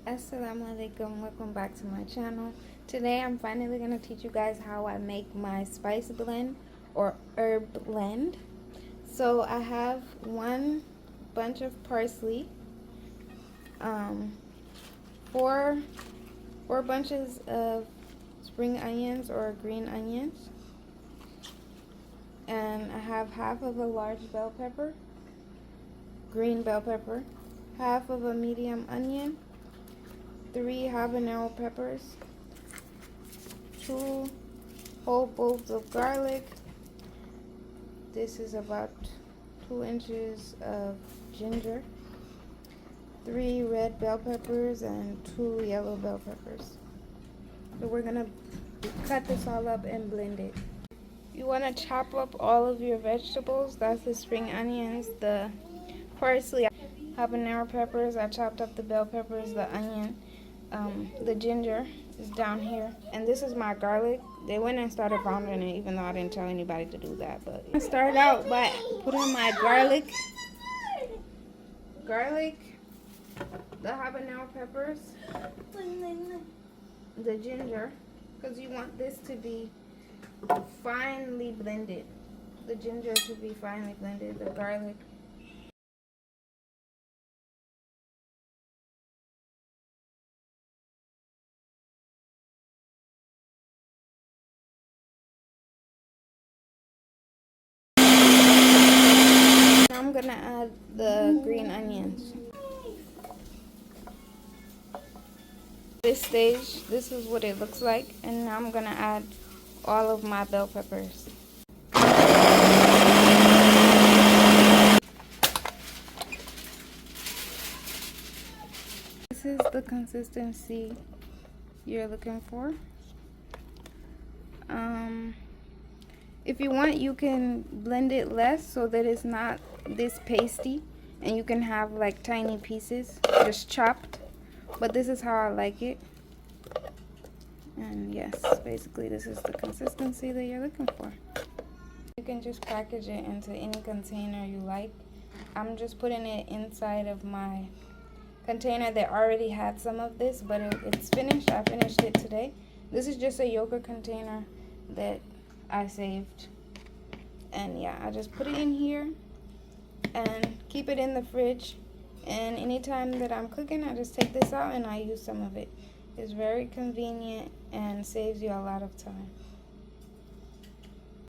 Assalamu alaikum, welcome back to my channel. Today I'm finally going to teach you guys how I make my spice blend or herb blend. So I have one bunch of parsley, four bunches of spring onions or green onions, and I have half of a large bell pepper, green bell pepper, half of a medium onion, 3 habanero peppers, 2 whole cloves of garlic. This is about 2 inches of ginger, 3 red bell peppers, and 2 yellow bell peppers. So we're gonna cut this all up and blend it. You wanna chop up all of your vegetables. That's the spring onions, the parsley, habanero peppers. I chopped up the bell peppers, the onion. The ginger is down here, and this is my garlic. They went and started pounding it, even though I didn't tell anybody to do that. But I started out by putting my garlic, the habanero peppers, the ginger, because you want this to be finely blended. The ginger to be finely blended, the garlic. Now I'm gonna add the green onions. This stage, this is what it looks like, and now I'm gonna add all of my bell peppers. This is the consistency you're looking for. If you want, you can blend it less so that it's not this pasty, and you can have like tiny pieces just chopped, but this is how I like it. And yes, basically this is the consistency that you're looking for. You can just package it into any container you like. I'm just putting it inside of my container that already had some of this, but it's finished. I finished it today. This is just a yogurt container that I saved, and yeah, I just put it in here and keep it in the fridge, and anytime that I'm cooking, I just take this out and I use some of it. It's very convenient and saves you a lot of time.